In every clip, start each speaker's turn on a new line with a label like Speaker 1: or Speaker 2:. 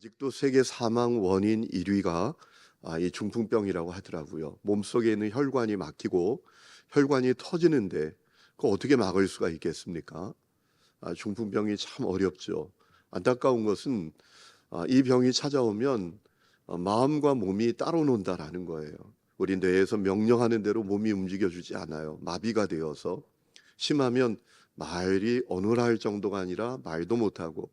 Speaker 1: 아직도 세계 사망 원인 1위가 이 중풍병이라고 하더라고요. 몸속에 있는 혈관이 막히고 혈관이 터지는데 그거 어떻게 막을 수가 있겠습니까? 중풍병이 참 어렵죠. 안타까운 것은 이 병이 찾아오면 마음과 몸이 따로 논다라는 거예요. 우리 뇌에서 명령하는 대로 몸이 움직여주지 않아요. 마비가 되어서 심하면 말이 어눌할 정도가 아니라 말도 못하고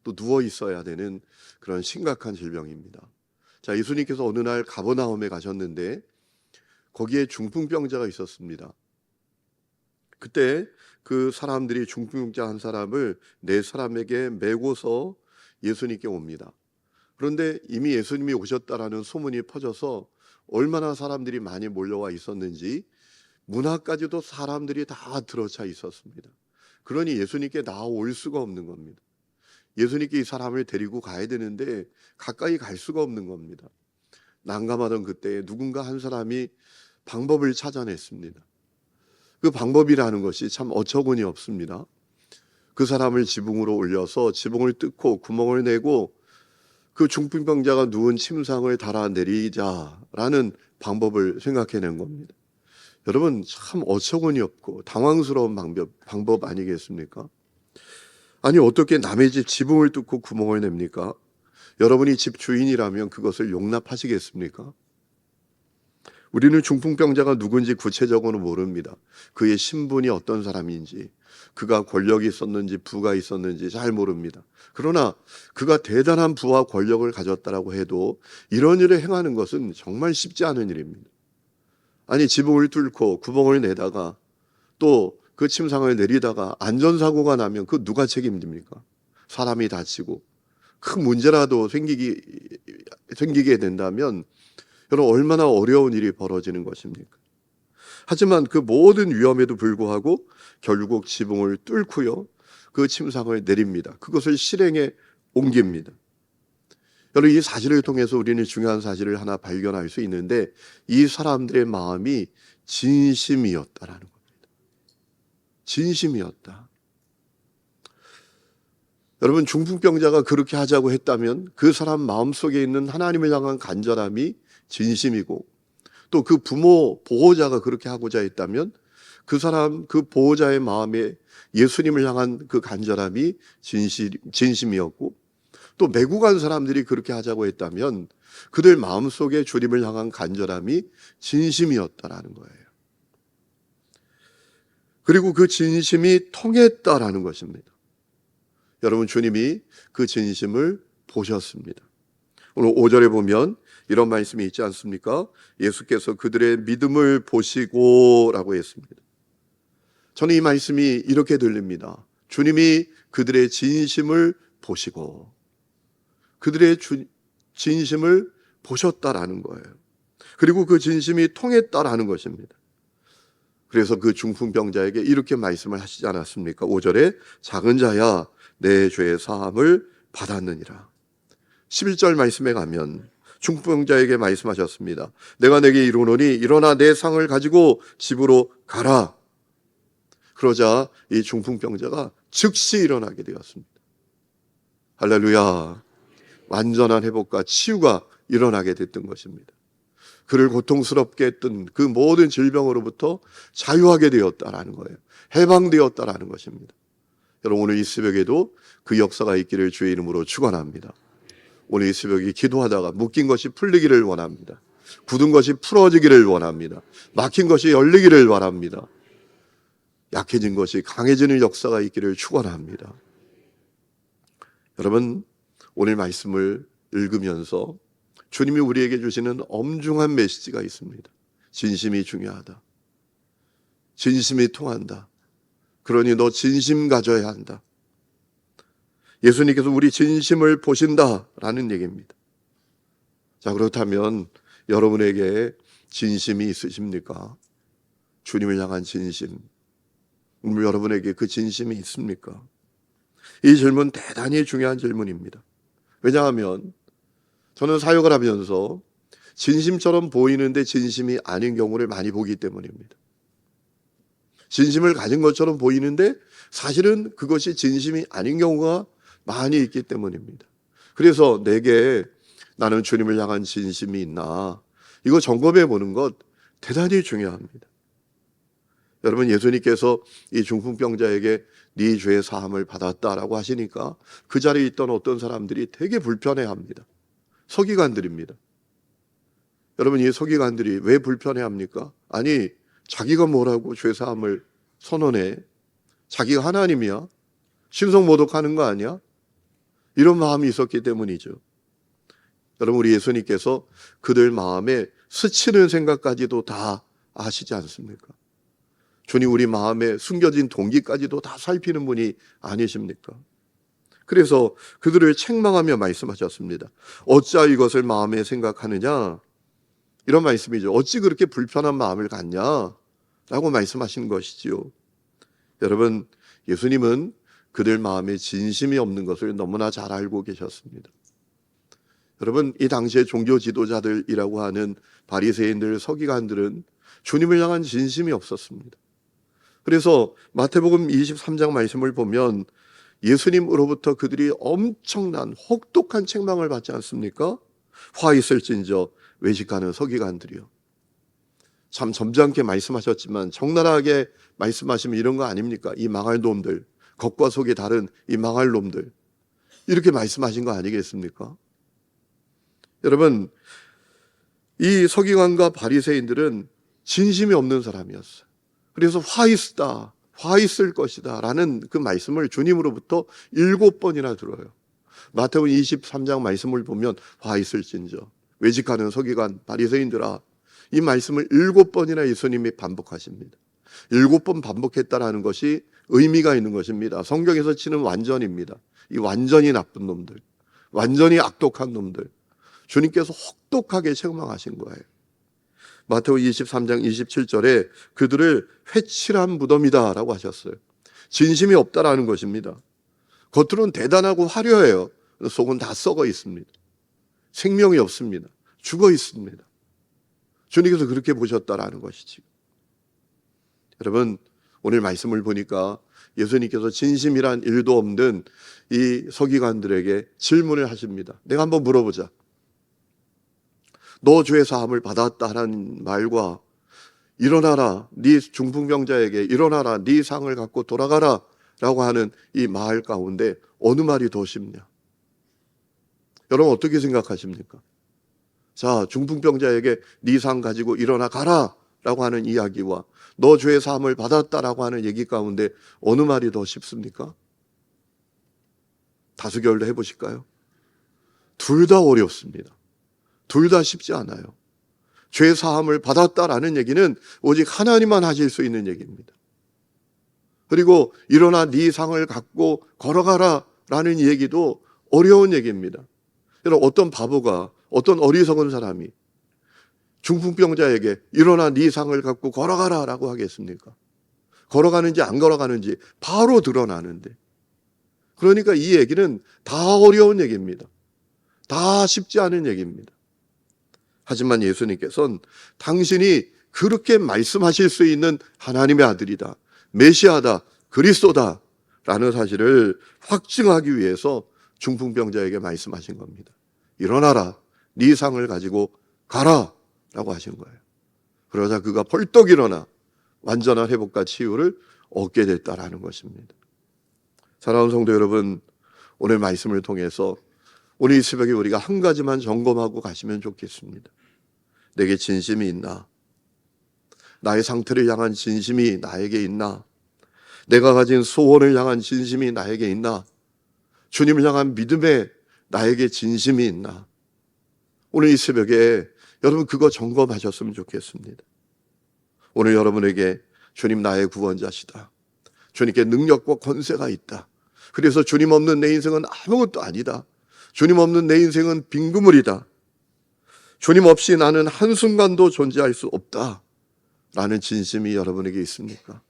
Speaker 1: 또 누워 있어야 되는 그런 심각한 질병입니다. 자, 예수님께서 어느 날 가버나움에 가셨는데 거기에 중풍병자가 있었습니다. 그때 그 사람들이 중풍병자 한 사람을 네 사람에게 메고서 예수님께 옵니다. 그런데 이미 예수님이 오셨다라는 소문이 퍼져서 얼마나 사람들이 많이 몰려와 있었는지 문 앞까지도 사람들이 다 들어차 있었습니다. 그러니 예수님께 나올 수가 없는 겁니다. 예수님께 이 사람을 데리고 가야 되는데 가까이 갈 수가 없는 겁니다. 난감하던 그때 누군가 한 사람이 방법을 찾아냈습니다. 그 방법이라는 것이 참 어처구니 없습니다. 그 사람을 지붕으로 올려서 지붕을 뜯고 구멍을 내고 그 중풍병자가 누운 침상을 달아내리자라는 방법을 생각해낸 겁니다. 여러분, 참 어처구니 없고 당황스러운 방법 아니겠습니까? 아니, 어떻게 남의 집 지붕을 뚫고 구멍을 냅니까? 여러분이 집 주인이라면 그것을 용납하시겠습니까? 우리는 중풍병자가 누군지 구체적으로 모릅니다. 그의 신분이 어떤 사람인지, 그가 권력이 있었는지 부가 있었는지 잘 모릅니다. 그러나 그가 대단한 부와 권력을 가졌다라고 해도 이런 일을 행하는 것은 정말 쉽지 않은 일입니다. 아니, 지붕을 뚫고 구멍을 내다가 또 그 침상을 내리다가 안전사고가 나면 그 누가 책임집니까? 사람이 다치고 큰 문제라도 생기게 된다면 여러분, 얼마나 어려운 일이 벌어지는 것입니까? 하지만 그 모든 위험에도 불구하고 결국 지붕을 뚫고요, 그 침상을 내립니다. 그것을 실행에 옮깁니다. 여러분, 이 사실을 통해서 우리는 중요한 사실을 하나 발견할 수 있는데 이 사람들의 마음이 진심이었다라는 겁니다. 진심이었다. 여러분, 중풍병자가 그렇게 하자고 했다면 그 사람 마음속에 있는 하나님을 향한 간절함이 진심이고 또 그 부모 보호자가 그렇게 하고자 했다면 그 사람 그 보호자의 마음에 예수님을 향한 그 간절함이 진심이었고 또 메고 간 사람들이 그렇게 하자고 했다면 그들 마음속에 주님을 향한 간절함이 진심이었다라는 거예요. 그리고 그 진심이 통했다라는 것입니다. 여러분, 주님이 그 진심을 보셨습니다. 오늘 5절에 보면 이런 말씀이 있지 않습니까? 예수께서 그들의 믿음을 보시고 라고 했습니다. 저는 이 말씀이 이렇게 들립니다. 주님이 그들의 진심을 보시고 그들의 진심을 보셨다라는 거예요. 그리고 그 진심이 통했다라는 것입니다. 그래서 그 중풍병자에게 이렇게 말씀을 하시지 않았습니까? 5절에 작은 자야 내 죄의 사함을 받았느니라. 11절 말씀에 가면 중풍병자에게 말씀하셨습니다. 내가 내게 이르노니 일어나 내 상을 가지고 집으로 가라. 그러자 이 중풍병자가 즉시 일어나게 되었습니다. 할렐루야. 완전한 회복과 치유가 일어나게 됐던 것입니다. 그를 고통스럽게 했던 그 모든 질병으로부터 자유하게 되었다라는 거예요. 해방되었다라는 것입니다. 여러분, 오늘 이 새벽에도 그 역사가 있기를 주의 이름으로 축원합니다. 오늘 이 새벽에 기도하다가 묶인 것이 풀리기를 원합니다. 굳은 것이 풀어지기를 원합니다. 막힌 것이 열리기를 바랍니다. 약해진 것이 강해지는 역사가 있기를 축원합니다. 여러분, 오늘 말씀을 읽으면서 주님이 우리에게 주시는 엄중한 메시지가 있습니다. 진심이 중요하다. 진심이 통한다. 그러니 너 진심 가져야 한다. 예수님께서 우리 진심을 보신다라는 얘기입니다. 자, 그렇다면 여러분에게 진심이 있으십니까? 주님을 향한 진심. 여러분에게 그 진심이 있습니까? 이 질문 대단히 중요한 질문입니다. 왜냐하면 저는 사역을 하면서 진심처럼 보이는데 진심이 아닌 경우를 많이 보기 때문입니다. 진심을 가진 것처럼 보이는데 사실은 그것이 진심이 아닌 경우가 많이 있기 때문입니다. 그래서 내게 나는 주님을 향한 진심이 있나, 이거 점검해 보는 것 대단히 중요합니다. 여러분, 예수님께서 이 중풍병자에게 네 죄의 사함을 받았다라고 하시니까 그 자리에 있던 어떤 사람들이 되게 불편해합니다. 서기관들입니다. 여러분, 이 서기관들이 왜 불편해합니까? 아니, 자기가 뭐라고 죄 사함을 선언해? 자기가 하나님이야? 신성모독하는 거 아니야? 이런 마음이 있었기 때문이죠. 여러분, 우리 예수님께서 그들 마음에 스치는 생각까지도 다 아시지 않습니까? 주님, 우리 마음에 숨겨진 동기까지도 다 살피는 분이 아니십니까? 그래서 그들을 책망하며 말씀하셨습니다. 어찌 이것을 마음에 생각하느냐? 이런 말씀이죠. 어찌 그렇게 불편한 마음을 갖냐? 라고 말씀하신 것이지요. 여러분, 예수님은 그들 마음에 진심이 없는 것을 너무나 잘 알고 계셨습니다. 여러분, 이 당시에 종교 지도자들이라고 하는 바리새인들, 서기관들은 주님을 향한 진심이 없었습니다. 그래서 마태복음 23장 말씀을 보면 예수님으로부터 그들이 엄청난 혹독한 책망을 받지 않습니까? 화 있을진저 외식하는 서기관들이요. 참 점잖게 말씀하셨지만 적나라하게 말씀하시면 이런 거 아닙니까? 이 망할 놈들, 겉과 속이 다른 이 망할 놈들, 이렇게 말씀하신 거 아니겠습니까? 여러분, 이 서기관과 바리새인들은 진심이 없는 사람이었어요. 그래서 화 있을 것이다 라는 그 말씀을 주님으로부터 7번이나 들어요. 마태복음 23장 말씀을 보면 화 있을진저 외식하는 서기관 바리새인들아, 이 말씀을 7번이나 예수님이 반복하십니다. 7번 반복했다라는 것이 의미가 있는 것입니다. 성경에서 치는 완전입니다. 이 완전히 나쁜 놈들, 완전히 악독한 놈들, 주님께서 혹독하게 책망하신 거예요. 마태복음 23장 27절에 그들을 회칠한 무덤이다 라고 하셨어요. 진심이 없다라는 것입니다. 겉으로는 대단하고 화려해요. 속은 다 썩어 있습니다. 생명이 없습니다. 죽어 있습니다. 주님께서 그렇게 보셨다라는 것이지. 여러분, 오늘 말씀을 보니까 예수님께서 진심이란 일도 없는 이 서기관들에게 질문을 하십니다. 내가 한번 물어보자. 너 죄 사함을 받았다라는 말과 일어나라, 네 중풍병자에게 일어나라, 네 상을 갖고 돌아가라 라고 하는 이 말 가운데 어느 말이 더 쉽냐? 여러분, 어떻게 생각하십니까? 자, 중풍병자에게 네 상 가지고 일어나 가라 라고 하는 이야기와 너 죄 사함을 받았다라고 하는 얘기 가운데 어느 말이 더 쉽습니까? 다수결로 해보실까요? 둘 다 어렵습니다. 둘 다 쉽지 않아요. 죄 사함을 받았다라는 얘기는 오직 하나님만 하실 수 있는 얘기입니다. 그리고 일어나 네 상을 갖고 걸어가라 라는 얘기도 어려운 얘기입니다. 여러분, 어떤 바보가, 어떤 어리석은 사람이 중풍병자에게 일어나 네 상을 갖고 걸어가라 라고 하겠습니까? 걸어가는지 안 걸어가는지 바로 드러나는데. 그러니까 이 얘기는 다 어려운 얘기입니다. 다 쉽지 않은 얘기입니다. 하지만 예수님께서는 당신이 그렇게 말씀하실 수 있는 하나님의 아들이다, 메시아다, 그리스도다 라는 사실을 확증하기 위해서 중풍병자에게 말씀하신 겁니다. 일어나라, 네 상을 가지고 가라 라고 하신 거예요. 그러자 그가 벌떡 일어나 완전한 회복과 치유를 얻게 됐다라는 것입니다. 사랑하는 성도 여러분, 오늘 말씀을 통해서 오늘 이 새벽에 우리가 한 가지만 점검하고 가시면 좋겠습니다. 내게 진심이 있나? 나의 상태를 향한 진심이 나에게 있나? 내가 가진 소원을 향한 진심이 나에게 있나? 주님을 향한 믿음에 나에게 진심이 있나? 오늘 이 새벽에 여러분 그거 점검하셨으면 좋겠습니다. 오늘 여러분에게 주님 나의 구원자시다, 주님께 능력과 권세가 있다, 그래서 주님 없는 내 인생은 아무것도 아니다, 주님 없는 내 인생은 빈 그물이다, 주님 없이 나는 한순간도 존재할 수 없다 라는 진심이 여러분에게 있습니까?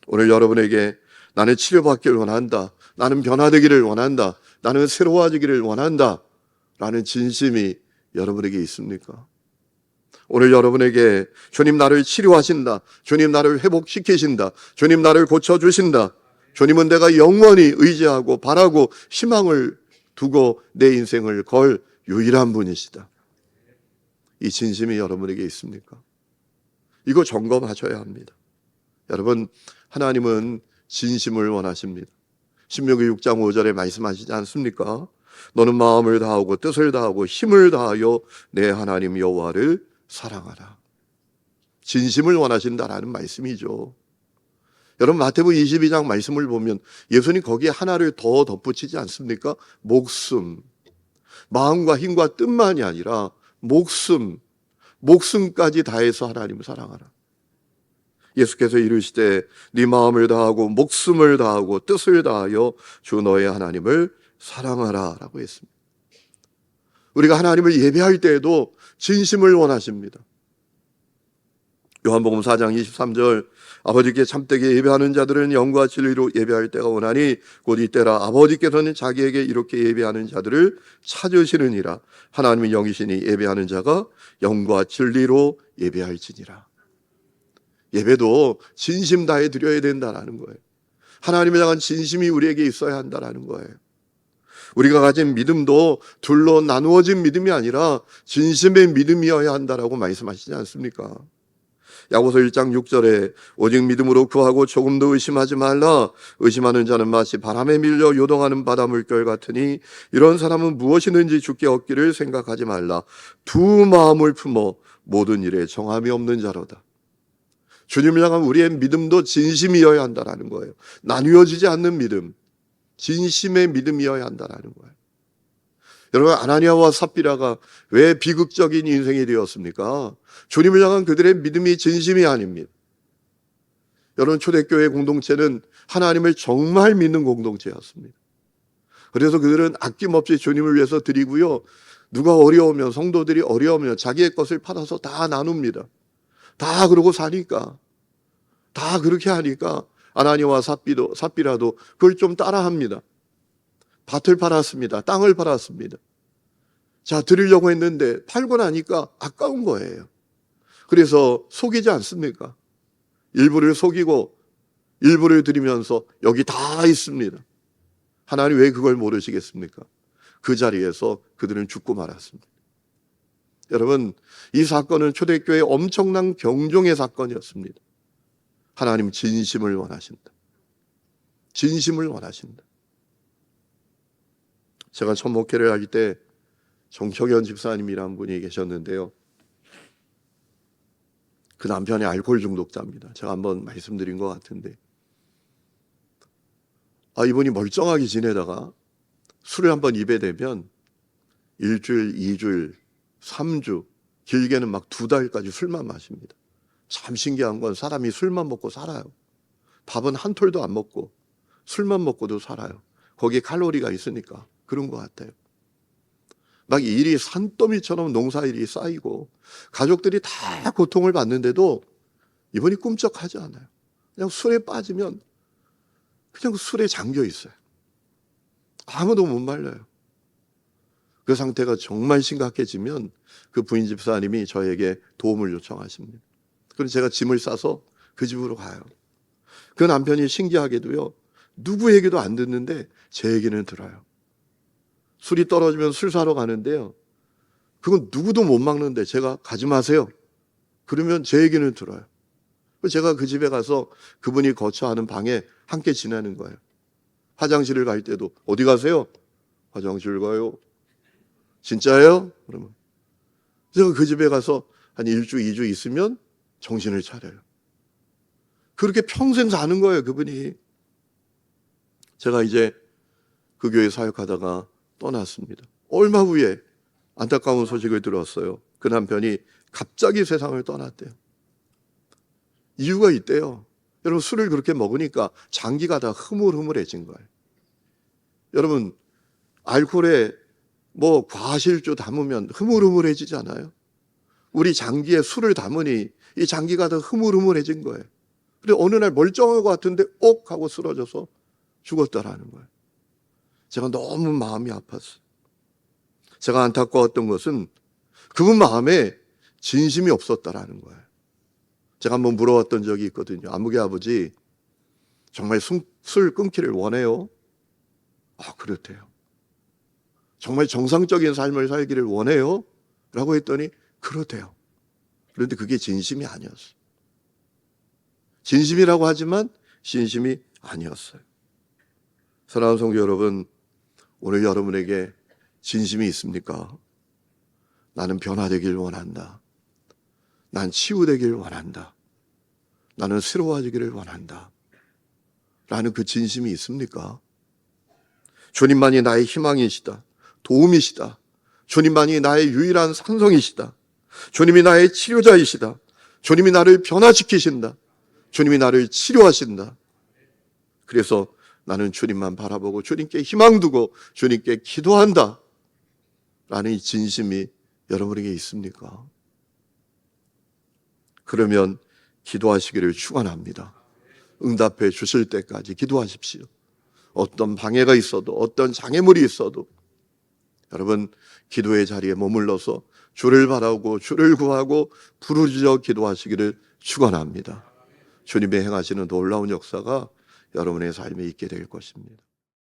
Speaker 1: 오늘 여러분에게 나는 치료받기를 원한다, 나는 변화되기를 원한다, 나는 새로워지기를 원한다 라는 진심이 여러분에게 있습니까? 오늘 여러분에게 주님 나를 치료하신다, 주님 나를 회복시키신다, 주님 나를 고쳐주신다, 주님은 내가 영원히 의지하고 바라고 희망을 두고 내 인생을 걸 유일한 분이시다. 이 진심이 여러분에게 있습니까? 이거 점검하셔야 합니다. 여러분, 하나님은 진심을 원하십니다. 신명기 6장 5절에 말씀하시지 않습니까? 너는 마음을 다하고 뜻을 다하고 힘을 다하여 내 하나님 여호와를 사랑하라. 진심을 원하신다라는 말씀이죠. 여러분, 마태복음 22장 말씀을 보면 예수님 거기에 하나를 더 덧붙이지 않습니까? 목숨, 마음과 힘과 뜻만이 아니라 목숨까지 다해서 하나님을 사랑하라. 예수께서 이르시되 네 마음을 다하고 목숨을 다하고 뜻을 다하여 주 너의 하나님을 사랑하라 라고 했습니다. 우리가 하나님을 예배할 때에도 진심을 원하십니다. 요한복음 4장 23절 아버지께 참되게 예배하는 자들은 영과 진리로 예배할 때가 오나니 곧 이때라 아버지께서는 자기에게 이렇게 예배하는 자들을 찾으시느니라. 하나님은 영이시니 예배하는 자가 영과 진리로 예배할지니라. 예배도 진심 다해 드려야 된다는 거예요. 하나님에 대한 진심이 우리에게 있어야 한다는 거예요. 우리가 가진 믿음도 둘로 나누어진 믿음이 아니라 진심의 믿음이어야 한다라고 말씀하시지 않습니까? 야고보서 1장 6절에 오직 믿음으로 구하고 조금도 의심하지 말라. 의심하는 자는 마치 바람에 밀려 요동하는 바다 물결 같으니 이런 사람은 무엇이든지 주께 얻기를 생각하지 말라. 두 마음을 품어 모든 일에 정함이 없는 자로다. 주님을 향한 우리의 믿음도 진심이어야 한다는 거예요. 나뉘어지지 않는 믿음, 진심의 믿음이어야 한다는 거예요. 여러분, 아나니아와 삽비라가 왜 비극적인 인생이 되었습니까? 주님을 향한 그들의 믿음이 진심이 아닙니다. 여러분, 초대교회 공동체는 하나님을 정말 믿는 공동체였습니다. 그래서 그들은 아낌없이 주님을 위해서 드리고요, 누가 어려우면, 성도들이 어려우면 자기의 것을 팔아서 다 나눕니다. 다 그러고 사니까, 다 그렇게 하니까 아나니아와 삽비라도 그걸 좀 따라합니다. 밭을 팔았습니다. 땅을 팔았습니다. 자, 드리려고 했는데 팔고 나니까 아까운 거예요. 그래서 속이지 않습니까? 일부를 속이고 일부를 드리면서 여기 다 있습니다. 하나님 왜 그걸 모르시겠습니까? 그 자리에서 그들은 죽고 말았습니다. 여러분, 이 사건은 초대교회의 엄청난 경종의 사건이었습니다. 하나님 진심을 원하신다. 진심을 원하신다. 제가 첫 목회를 할 때 정혁연 집사님이라는 분이 계셨는데요. 그 남편이 알코올 중독자입니다. 제가 한번 말씀드린 것 같은데, 이분이 멀쩡하게 지내다가 술을 한번 입에 대면 일주일, 2주일, 3주, 길게는 막 2달까지 술만 마십니다. 참 신기한 건 사람이 술만 먹고 살아요. 밥은 한 톨도 안 먹고 술만 먹고도 살아요. 거기에 칼로리가 있으니까 그런 것 같아요. 막 일이 산더미처럼 농사일이 쌓이고 가족들이 다 고통을 받는데도 이분이 꿈쩍하지 않아요. 그냥 술에 빠지면 그냥 술에 잠겨 있어요. 아무도 못 말려요. 그 상태가 정말 심각해지면 그 부인 집사님이 저에게 도움을 요청하십니다. 그래서 제가 짐을 싸서 그 집으로 가요. 그 남편이 신기하게도요, 누구 얘기도 안 듣는데 제 얘기는 들어요. 술이 떨어지면 술 사러 가는데요, 그건 누구도 못 막는데 제가 가지 마세요. 그러면 제 얘기는 들어요. 제가 그 집에 가서 그분이 거처하는 방에 함께 지내는 거예요. 화장실을 갈 때도 어디 가세요? 화장실 가요. 진짜예요? 그러면 제가 그 집에 가서 한 1주, 2주 있으면 정신을 차려요. 그렇게 평생 사는 거예요, 그분이. 제가 이제 그 교회 사역하다가 떠났습니다. 얼마 후에 안타까운 소식을 들었어요. 그 남편이 갑자기 세상을 떠났대요. 이유가 있대요. 여러분, 술을 그렇게 먹으니까 장기가 다 흐물흐물해진 거예요. 여러분, 알코올에 과실주 담으면 흐물흐물해지지 않아요? 우리 장기에 술을 담으니 이 장기가 더 흐물흐물해진 거예요. 근데 어느 날 멀쩡한 것 같은데 옥 하고 쓰러져서 죽었다라는 거예요. 제가 너무 마음이 아팠어요. 제가 안타까웠던 것은 그분 마음에 진심이 없었다라는 거예요. 제가 한번 물어봤던 적이 있거든요. 아무개 아버지, 정말 술 끊기를 원해요? 그렇대요. 정말 정상적인 삶을 살기를 원해요? 라고 했더니 그렇대요. 그런데 그게 진심이 아니었어요. 진심이라고 하지만 진심이 아니었어요. 사랑하는 성도 여러분, 오늘 여러분에게 진심이 있습니까? 나는 변화되길 원한다. 난 치유되길 원한다. 나는 새로워지기를 원한다. 라는 그 진심이 있습니까? 주님만이 나의 희망이시다. 도움이시다. 주님만이 나의 유일한 산성이시다. 주님이 나의 치료자이시다. 주님이 나를 변화시키신다. 주님이 나를 치료하신다. 그래서 나는 주님만 바라보고 주님께 희망 두고 주님께 기도한다. 라는 이 진심이 여러분에게 있습니까? 그러면 기도하시기를 축원합니다. 응답해 주실 때까지 기도하십시오. 어떤 방해가 있어도 어떤 장애물이 있어도 여러분 기도의 자리에 머물러서 주를 바라고 주를 구하고 부르짖어 기도하시기를 축원합니다. 주님의 행하시는 놀라운 역사가 여러분의 삶에 있게 될 것입니다.